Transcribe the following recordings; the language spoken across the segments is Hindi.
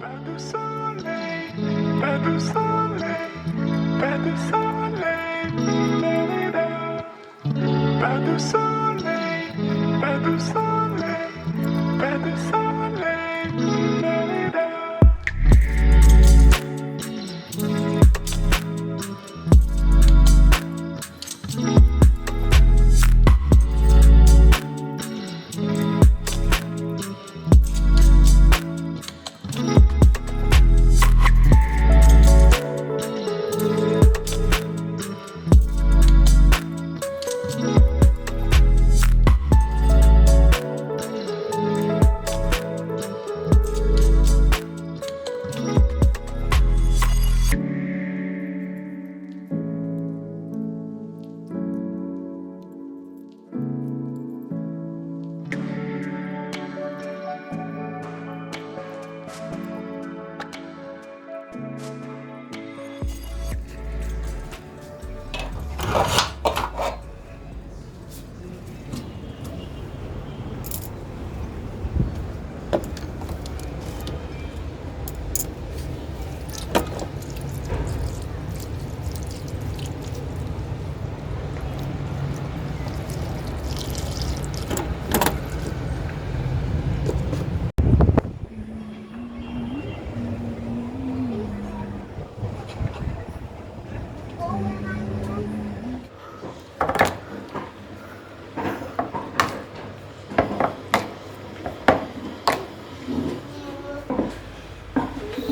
Pas de soleil, pas de soleil, pas de soleil, da-da-da. Pas de soleil, pas de soleil, pas de soleil, da-da-da.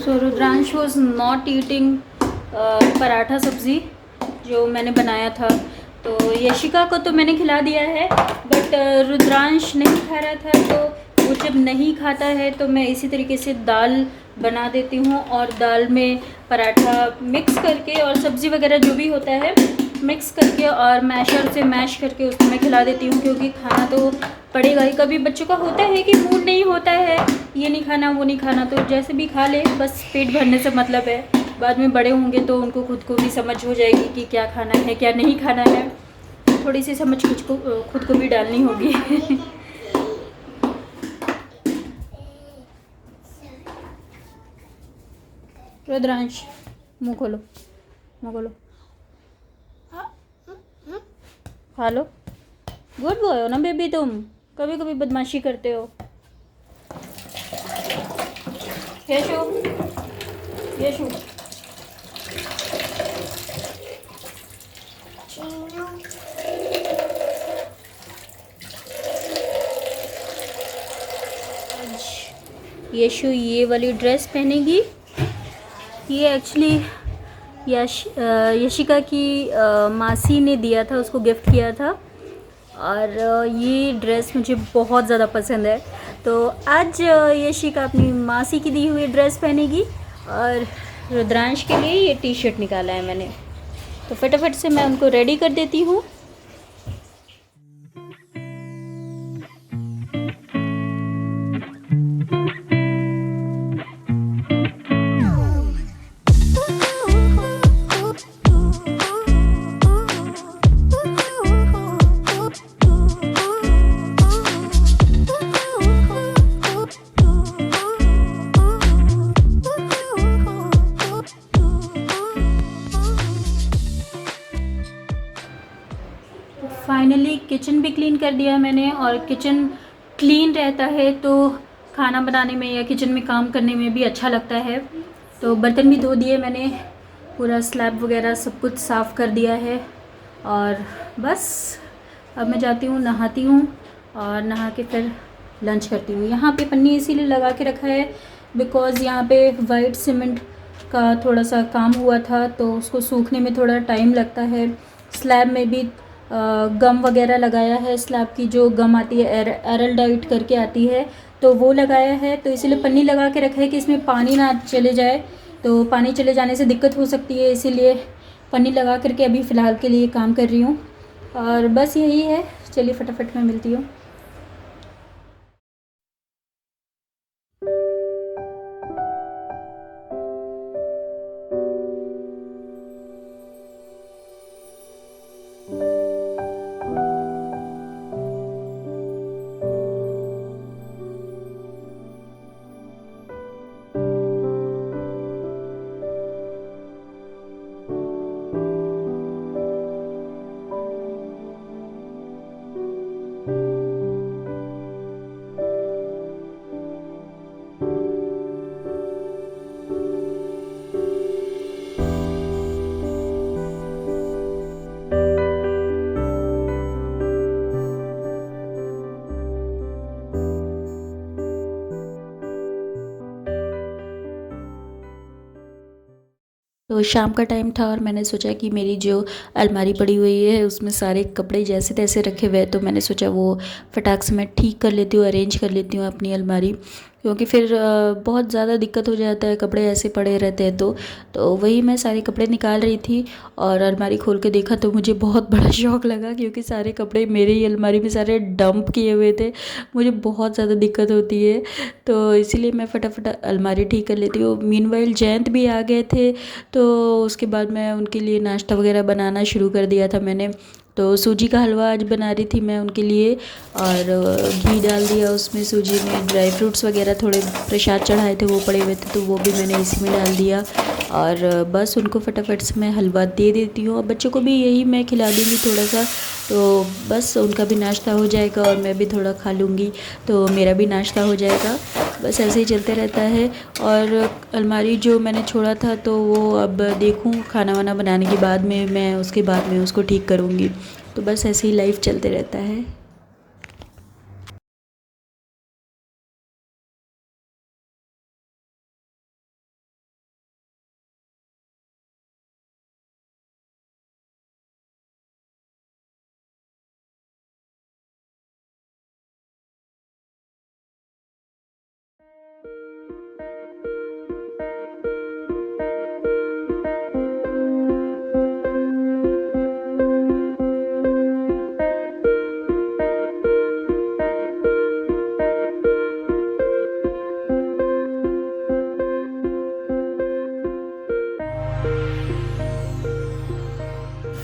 So Rudransh was not eating paratha सब्ज़ी जो मैंने बनाया था। तो यशिका को तो मैंने खिला दिया है, बट रुद्रांश नहीं खा रहा था। तो वो जब नहीं खाता है तो मैं इसी तरीके से दाल बना देती हूँ और दाल में पराठा मिक्स करके और सब्ज़ी वगैरह जो भी होता है मिक्स करके और मैशर से मैश करके उसको मैं खिला देती हूँ, क्योंकि खाना तो पड़ेगा ही। कभी बच्चों का होता है कि मूड नहीं होता है, ये नहीं खाना वो नहीं खाना, तो जैसे भी खा ले, बस पेट भरने से मतलब है। बाद में बड़े होंगे तो उनको खुद को भी समझ हो जाएगी कि क्या खाना है क्या नहीं खाना है। थोड़ी सी समझ खुद को भी डालनी होगी। रुद्रांश मुँह खोलो, मुँह खोलो, खा लो। गुड बॉय हो ना बेबी, तुम कभी कभी बदमाशी करते हो। यशु, यशु, यशु ये वाली ड्रेस पहनेगी। ये एक्चुअली यशिका की मासी ने दिया था, उसको गिफ्ट किया था। और ये ड्रेस मुझे बहुत ज़्यादा पसंद है। तो आज यशिका अपनी मासी की दी हुई ड्रेस पहनेगी और रुद्रांश के लिए ये टी शर्ट निकाला है मैंने। तो फटाफट से मैं उनको रेडी कर देती हूँ। फाइनली किचन भी क्लीन कर दिया मैंने, और किचन क्लीन रहता है तो खाना बनाने में या किचन में काम करने में भी अच्छा लगता है। तो बर्तन भी धो दिए मैंने, पूरा स्लैब वगैरह सब कुछ साफ़ कर दिया है। और बस अब मैं जाती हूँ, नहाती हूँ और नहा के फिर लंच करती हूँ। यहाँ पे पन्नी इसीलिए लगा के रखा है बिकॉज़ यहाँ पे वाइट सीमेंट का थोड़ा सा काम हुआ था, तो उसको सूखने में थोड़ा टाइम लगता है। स्लैब में भी गम वगैरह लगाया है, स्लैब की जो गम आती है एरलडाइट करके आती है, तो वो लगाया है। तो इसीलिए पन्नी लगा के रखा है कि इसमें पानी ना चले जाए, तो पानी चले जाने से दिक्कत हो सकती है, इसीलिए पन्नी लगा करके अभी फ़िलहाल के लिए काम कर रही हूँ। और बस यही है, चलिए फटाफट मैं मिलती हूँ। तो शाम का टाइम था और मैंने सोचा कि मेरी जो अलमारी पड़ी हुई है उसमें सारे कपड़े जैसे तैसे रखे हुए हैं, तो मैंने सोचा वो फटाक से मैं ठीक कर लेती हूँ, अरेंज कर लेती हूँ अपनी अलमारी, क्योंकि फिर बहुत ज़्यादा दिक्कत हो जाता है, कपड़े ऐसे पड़े रहते हैं। तो वही मैं सारे कपड़े निकाल रही थी और अलमारी खोल के देखा तो मुझे बहुत बड़ा शौक लगा, क्योंकि सारे कपड़े मेरे ही अलमारी में सारे डंप किए हुए थे। मुझे बहुत ज़्यादा दिक्कत होती है, तो इसीलिए मैं फटाफट अलमारी ठीक कर लेती हूँ। मीनवाइल जयंत भी आ गए थे, तो उसके बाद मैं उनके लिए नाश्ता वगैरह बनाना शुरू कर दिया था मैंने। तो सूजी का हलवा आज बना रही थी मैं उनके लिए, और घी डाल दिया उसमें सूजी में, ड्राई फ्रूट्स वगैरह थोड़े प्रसाद चढ़ाए थे वो पड़े हुए थे, तो वो भी मैंने इसी में डाल दिया। और बस उनको फटाफट से मैं हलवा दे देती हूँ, और बच्चों को भी यही मैं खिला दूँगी थोड़ा सा, तो बस उनका भी नाश्ता हो जाएगा और मैं भी थोड़ा खा लूँगी, तो मेरा भी नाश्ता हो जाएगा। बस ऐसे ही चलते रहता है। और अलमारी जो मैंने छोड़ा था तो वो अब देखूँ खाना वाना बनाने के बाद में मैं उसके बाद में उसको ठीक करूँगी। तो बस ऐसे ही लाइफ चलते रहता है।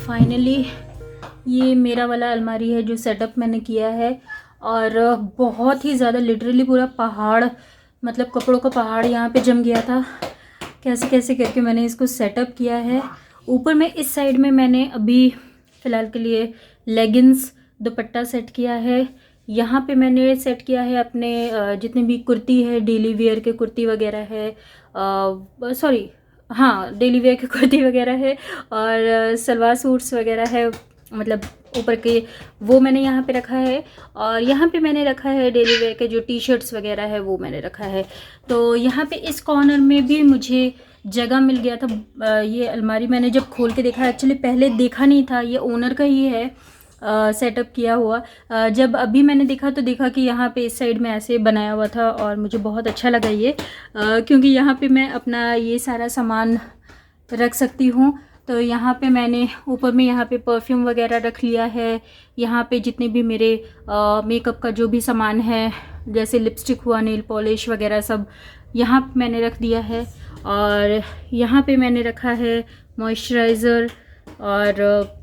फाइनली ये मेरा वाला अलमारी है जो सेटअप मैंने किया है, और बहुत ही ज़्यादा लिटरली पूरा पहाड़, मतलब कपड़ों का पहाड़ यहाँ पे जम गया था। कैसे कैसे करके मैंने इसको सेटअप किया है। ऊपर में इस साइड में मैंने अभी फ़िलहाल के लिए लेगिंग्स दुपट्टा सेट किया है। यहाँ पे मैंने सेट किया है अपने जितने भी कुर्ती है, डेली वेयर के कुर्ती वगैरह है, सॉरी हाँ डेली वेयर की कुर्ती वगैरह है, और सलवार सूट्स वगैरह है, मतलब ऊपर के वो मैंने यहाँ पे रखा है। और यहाँ पे मैंने रखा है डेली वेयर के जो टी शर्ट्स वगैरह है वो मैंने रखा है। तो यहाँ पे इस कॉर्नर में भी मुझे जगह मिल गया था। ये अलमारी मैंने जब खोल के देखा, एक्चुअली पहले देखा नहीं था, ये ओनर का ही है सेटअप किया हुआ। जब अभी मैंने देखा तो देखा कि यहाँ पे इस साइड में ऐसे बनाया हुआ था, और मुझे बहुत अच्छा लगा ये, क्योंकि यहाँ पे मैं अपना ये सारा सामान रख सकती हूँ। तो यहाँ पे मैंने ऊपर में यहाँ पे परफ्यूम वगैरह रख लिया है। यहाँ पे जितने भी मेरे मेकअप का जो भी सामान है, जैसे लिपस्टिक हुआ, नेल पॉलिश वगैरह, सब यहाँ पे मैंने रख दिया है। और यहाँ पे मैंने रखा है मॉइस्चराइज़र और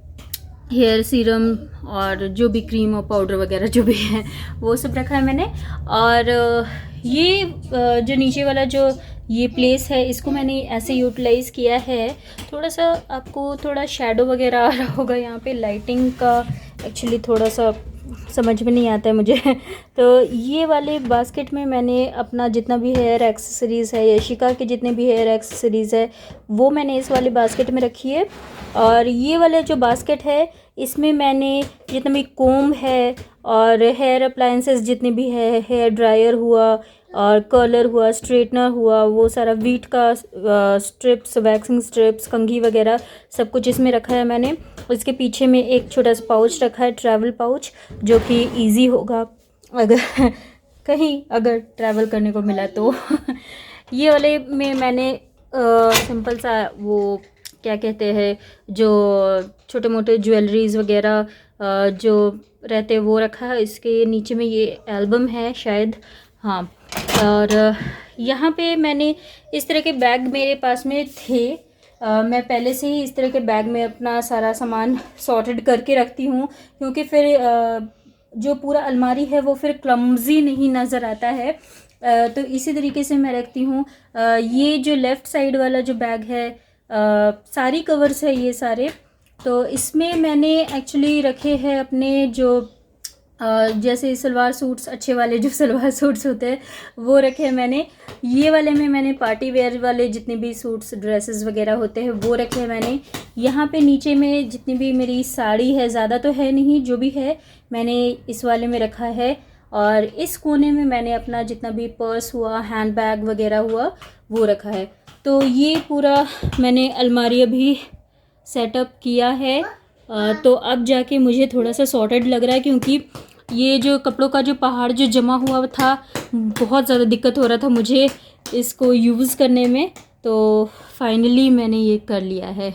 हेयर सीरम और जो भी क्रीम और पाउडर वगैरह जो भी है वो सब रखा है मैंने। और ये जो नीचे वाला जो ये प्लेस है इसको मैंने ऐसे यूटिलाइज़ किया है। थोड़ा सा आपको थोड़ा शेडो वगैरह आ रहा होगा यहाँ पे, लाइटिंग का एक्चुअली थोड़ा सा समझ में नहीं आता है मुझे। तो ये वाले बास्केट में मैंने अपना जितना भी हेयर एक्सेसरीज़ है, यशिका के जितने भी हेयर एक्सेसरीज़ है वो मैंने इस वाले बास्केट में रखी है। और ये वाले जो बास्केट है इसमें मैंने जितना भी कोम है और हेयर अप्लायंसेस जितने भी है, हेयर ड्रायर हुआ और कर्लर हुआ, स्ट्रेटनर हुआ, वो सारा वीट का स्ट्रिप्स, वैक्सिंग स्ट्रिप्स, कंघी वगैरह सब कुछ इसमें रखा है मैंने। इसके पीछे में एक छोटा सा पाउच रखा है, ट्रैवल पाउच, जो कि इजी होगा अगर कहीं अगर ट्रैवल करने को मिला तो। ये वाले में मैंने सिंपल सा वो क्या कहते हैं जो छोटे मोटे ज्वेलरीज़ वगैरह जो रहते हैं वो रखा है। इसके नीचे में ये एल्बम है शायद, हाँ। और यहाँ पे मैंने इस तरह के बैग मेरे पास में थे। मैं पहले से ही इस तरह के बैग में अपना सारा सामान सॉर्टेड करके रखती हूँ, क्योंकि फिर जो पूरा अलमारी है वो फिर क्लम्जी नहीं नज़र आता है। तो इसी तरीके से मैं रखती हूँ। ये जो लेफ़्ट साइड वाला जो बैग है, सारी कवर्स है ये सारे, तो इसमें मैंने एक्चुअली रखे हैं अपने जो जैसे सलवार सूट्स, अच्छे वाले जो सलवार सूट्स होते हैं वो रखे हैं मैंने। ये वाले में मैंने पार्टी वेयर वाले जितने भी सूट्स, ड्रेसेस वगैरह होते हैं वो रखे हैं मैंने। यहाँ पे नीचे में जितनी भी मेरी साड़ी है, ज़्यादा तो है नहीं, जो भी है मैंने इस वाले में रखा है। और इस कोने में मैंने अपना जितना भी पर्स हुआ, हैंड बैग वगैरह हुआ वो रखा है। तो ये पूरा मैंने अलमारी अभी सेटअप किया है। तो अब जाके मुझे थोड़ा सा सॉर्टेड लग रहा है, क्योंकि ये जो कपड़ों का जो पहाड़ जो जमा हुआ था, बहुत ज़्यादा दिक्कत हो रहा था मुझे इसको यूज़ करने में। तो फाइनली मैंने ये कर लिया है।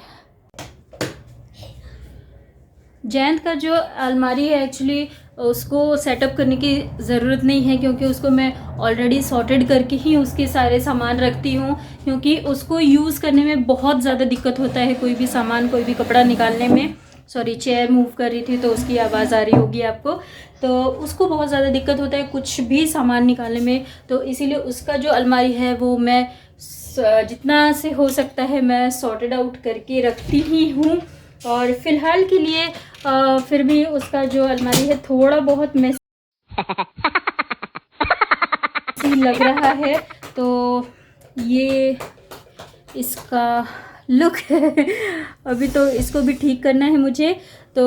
जयंत का जो अलमारी है एक्चुअली उसको सेटअप करने की ज़रूरत नहीं है, क्योंकि उसको मैं ऑलरेडी सॉर्टेड करके ही उसके सारे सामान रखती हूँ, क्योंकि उसको यूज़ करने में बहुत ज़्यादा दिक्कत होता है कोई भी सामान, कोई भी कपड़ा निकालने में। सॉरी, चेयर मूव कर रही थी तो उसकी आवाज़ आ रही होगी आपको। तो उसको बहुत ज़्यादा दिक्कत होता है कुछ भी सामान निकालने में, तो इसीलिए उसका जो अलमारी है वो मैं जितना से हो सकता है मैं सॉर्टेड आउट करके रखती ही हूँ। और फ़िलहाल के लिए फिर भी उसका जो अलमारी है थोड़ा बहुत मैसी लग रहा है। तो ये इसका लुक है। अभी तो इसको भी ठीक करना है मुझे। तो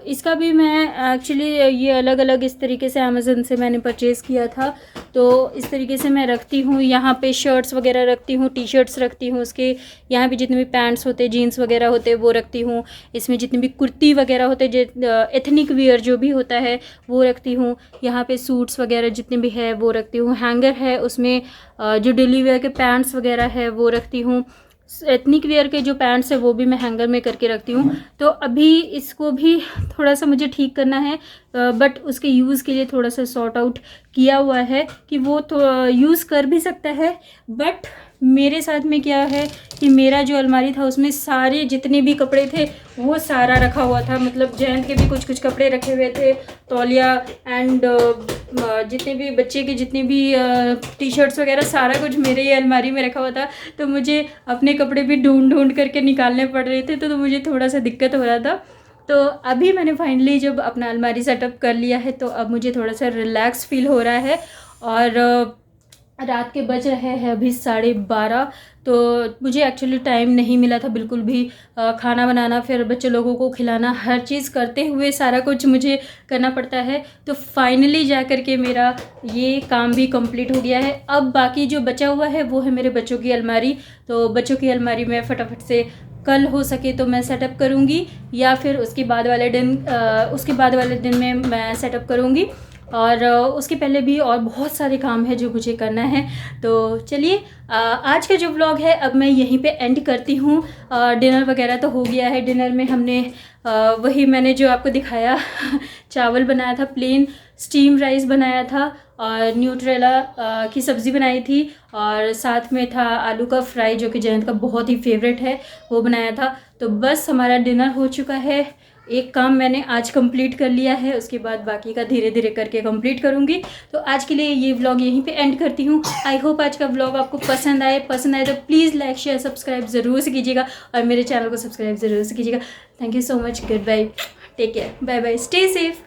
इसका भी मैं एक्चुअली ये अलग अलग इस तरीके से अमेज़न से मैंने परचेज़ किया था। तो इस तरीके से मैं रखती हूँ। यहाँ पे शर्ट्स वगैरह रखती हूँ, टी शर्ट्स रखती हूँ, उसके यहाँ भी जितने भी पैंट्स होते, जीन्स वगैरह होते वो रखती हूँ। इसमें जितनी भी कुर्ती वगैरह होते, एथनिक वियर जो भी होता है वो रखती हूँ। यहाँ पे सूट्स वगैरह जितने भी है वो रखती हूँ। हैंगर है उसमें जो डेली वेयर के पैंट्स वगैरह है वो रखती हूँ। एथनिक वेयर के जो पैंट्स है वो भी मैं हैंगर में करके रखती हूँ। तो अभी इसको भी थोड़ा सा मुझे ठीक करना है, बट उसके यूज़ के लिए थोड़ा सा सॉर्ट आउट किया हुआ है कि वो तो यूज़ कर भी सकता है। बट मेरे साथ में क्या है कि मेरा जो अलमारी था उसमें सारे जितने भी कपड़े थे वो सारा रखा हुआ था। मतलब जयंत के भी कुछ कुछ कपड़े रखे हुए थे, तौलिया एंड जितने भी बच्चे के जितने भी टी शर्ट्स वगैरह सारा कुछ मेरे ही अलमारी में रखा हुआ था। तो मुझे अपने कपड़े भी ढूंढ करके निकालने पड़ रहे थे, तो मुझे थोड़ा सा दिक्कत हो रहा था। तो अभी मैंने फाइनली जब अपना अलमारी सेटअप कर लिया है तो अब मुझे थोड़ा सा रिलैक्स फील हो रहा है। और रात के बज रहे हैं अभी 12:30। तो मुझे एक्चुअली टाइम नहीं मिला था बिल्कुल भी खाना बनाना, फिर बच्चे लोगों को खिलाना, हर चीज़ करते हुए सारा कुछ मुझे करना पड़ता है। तो फाइनली जा कर के मेरा ये काम भी कंप्लीट हो गया है। अब बाकी जो बचा हुआ है वो है मेरे बच्चों की अलमारी। तो बच्चों की अलमारी में फटाफट से कल हो सके तो मैं सेटअप करूँगी, या फिर उसके बाद वाले दिन में मैं सेटअप करूँगी। और उसके पहले भी और बहुत सारे काम है जो मुझे करना है। तो चलिए आज का जो व्लॉग है अब मैं यहीं पे एंड करती हूँ। डिनर वगैरह तो हो गया है। डिनर में हमने वही मैंने जो आपको दिखाया चावल बनाया था, प्लेन स्टीम राइस बनाया था, और न्यूट्रेला की सब्ज़ी बनाई थी, और साथ में था आलू का फ्राई जो कि जयंत का बहुत ही फेवरेट है, वो बनाया था। तो बस हमारा डिनर हो चुका है। एक काम मैंने आज कंप्लीट कर लिया है, उसके बाद बाकी का धीरे धीरे करके कंप्लीट करूँगी। तो आज के लिए ये व्लॉग यहीं पे एंड करती हूँ। आई होप आज का व्लॉग आपको पसंद आए तो प्लीज़ लाइक शेयर सब्सक्राइब ज़रूर से कीजिएगा, और मेरे चैनल को सब्सक्राइब ज़रूर से कीजिएगा। Thank you so much, good bye, take care, bye bye, stay safe.